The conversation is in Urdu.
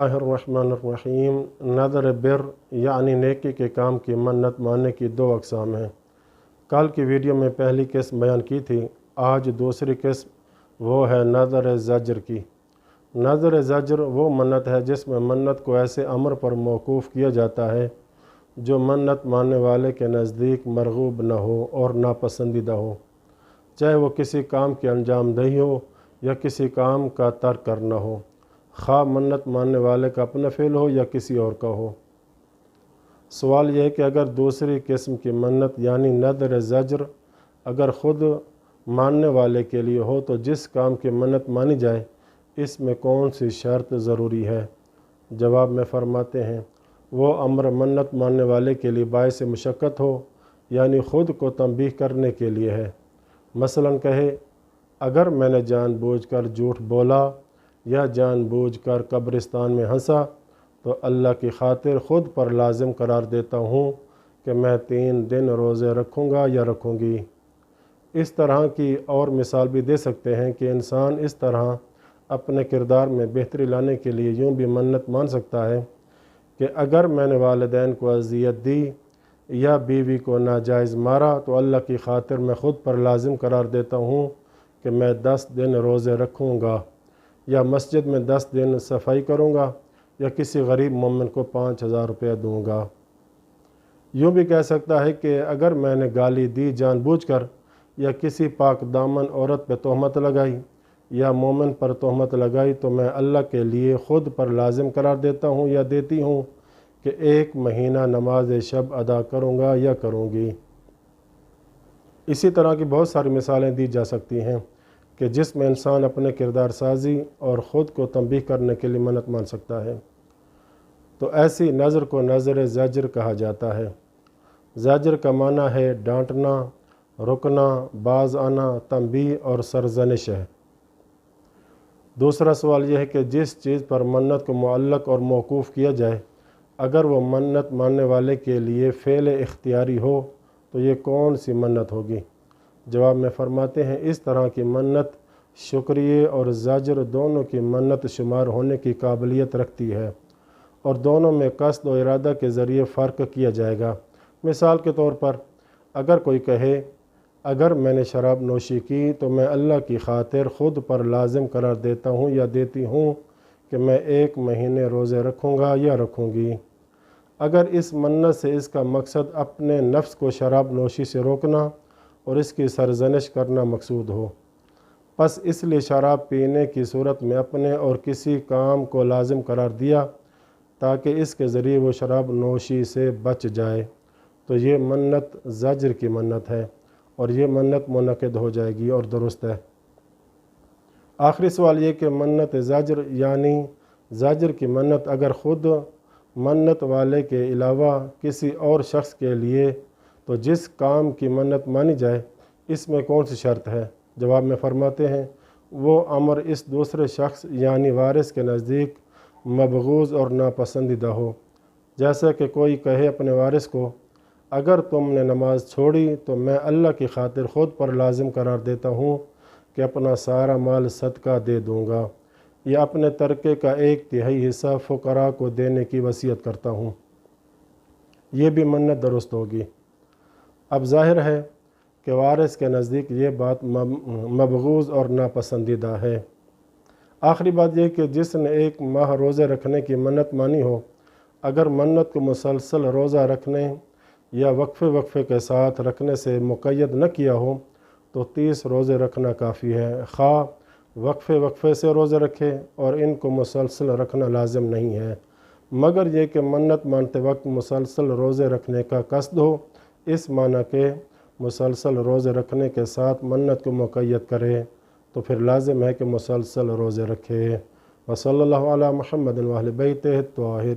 الرحمن نظر بر یعنی نیکی کے کام کی منت ماننے کی دو اقسام ہیں۔ کل کی ویڈیو میں پہلی قسم بیان کی تھی، آج دوسری قسم وہ ہے نظر زجر کی۔ نظر زجر وہ منت ہے جس میں منت کو ایسے امر پر موقوف کیا جاتا ہے جو منت ماننے والے کے نزدیک مرغوب نہ ہو اور ناپسندیدہ ہو، چاہے وہ کسی کام کی انجام دہی ہو یا کسی کام کا ترک کرنا ہو، خواہ منت ماننے والے کا اپنا فعل ہو یا کسی اور کا ہو۔ سوال یہ ہے کہ اگر دوسری قسم کی منت یعنی نظر زجر اگر خود ماننے والے کے لیے ہو تو جس کام کی منت مانی جائے اس میں کون سی شرط ضروری ہے؟ جواب میں فرماتے ہیں وہ امر منت ماننے والے کے لیے باعث مشقت ہو یعنی خود کو تنبیہ کرنے کے لیے ہے۔ مثلاً کہے اگر میں نے جان بوجھ کر جھوٹ بولا یا جان بوجھ کر قبرستان میں ہنسا تو اللہ کی خاطر خود پر لازم قرار دیتا ہوں کہ میں 3 دن روزے رکھوں گا یا رکھوں گی۔ اس طرح کی اور مثال بھی دے سکتے ہیں کہ انسان اس طرح اپنے کردار میں بہتری لانے کے لیے یوں بھی منت مان سکتا ہے کہ اگر میں نے والدین کو اذیت دی یا بیوی کو ناجائز مارا تو اللہ کی خاطر میں خود پر لازم قرار دیتا ہوں کہ میں 10 دن روزے رکھوں گا یا مسجد میں 10 دن صفائی کروں گا یا کسی غریب مومن کو 5000 روپے دوں گا۔ یوں بھی کہہ سکتا ہے کہ اگر میں نے گالی دی جان بوجھ کر یا کسی پاک دامن عورت پہ تہمت لگائی یا مومن پر تہمت لگائی تو میں اللہ کے لیے خود پر لازم قرار دیتا ہوں یا دیتی ہوں کہ 1 مہینہ نماز شب ادا کروں گا یا کروں گی۔ اسی طرح کی بہت ساری مثالیں دی جا سکتی ہیں کہ جس میں انسان اپنے کردار سازی اور خود کو تنبیہ کرنے کے لیے منت مان سکتا ہے، تو ایسی نظر کو نظر زجر کہا جاتا ہے۔ زجر کا معنی ہے ڈانٹنا، رکنا، باز آنا، تنبیہ اور سرزنش ہے۔ دوسرا سوال یہ ہے کہ جس چیز پر منت کو معلق اور موقوف کیا جائے اگر وہ منت ماننے والے کے لیے فعل اختیاری ہو تو یہ کون سی منت ہوگی؟ جواب میں فرماتے ہیں اس طرح کی منت شکریہ اور زجر دونوں کی منت شمار ہونے کی قابلیت رکھتی ہے اور دونوں میں قصد و ارادہ کے ذریعے فرق کیا جائے گا۔ مثال کے طور پر اگر کوئی کہے اگر میں نے شراب نوشی کی تو میں اللہ کی خاطر خود پر لازم قرار دیتا ہوں یا دیتی ہوں کہ میں 1 مہینے روزے رکھوں گا یا رکھوں گی، اگر اس منت سے اس کا مقصد اپنے نفس کو شراب نوشی سے روکنا اور اس کی سرزنش کرنا مقصود ہو، پس اس لیے شراب پینے کی صورت میں اپنے اور کسی کام کو لازم قرار دیا تاکہ اس کے ذریعے وہ شراب نوشی سے بچ جائے، تو یہ منت زجر کی منت ہے اور یہ منت منعقد ہو جائے گی اور درست ہے۔ آخری سوال یہ کہ منت زجر یعنی زجر کی منت اگر خود منت والے کے علاوہ کسی اور شخص کے لیے تو جس کام کی منت مانی جائے اس میں کون سی شرط ہے؟ جواب میں فرماتے ہیں وہ امر اس دوسرے شخص یعنی وارث کے نزدیک مبغوض اور ناپسندیدہ ہو، جیسا کہ کوئی کہے اپنے وارث کو اگر تم نے نماز چھوڑی تو میں اللہ کی خاطر خود پر لازم قرار دیتا ہوں کہ اپنا سارا مال صدقہ دے دوں گا یا اپنے ترکے کا 1/3 حصہ فقراء کو دینے کی وصیت کرتا ہوں، یہ بھی منت درست ہوگی۔ اب ظاہر ہے کہ وارث کے نزدیک یہ بات مبغوض اور ناپسندیدہ ہے۔ آخری بات یہ کہ جس نے 1 ماہ روزے رکھنے کی منت مانی ہو اگر منت کو مسلسل روزہ رکھنے یا وقفے کے ساتھ رکھنے سے مقید نہ کیا ہو تو 30 روزے رکھنا کافی ہے، خواہ وقفے سے روزے رکھے اور ان کو مسلسل رکھنا لازم نہیں ہے، مگر یہ کہ منت مانتے وقت مسلسل روزے رکھنے کا قصد ہو، اس معنی کہ مسلسل روزے رکھنے کے ساتھ منت کو مقید کرے تو پھر لازم ہے کہ مسلسل روزے رکھے۔ وصلی اللہ علی محمد و اہل بیتہ الطاہرین۔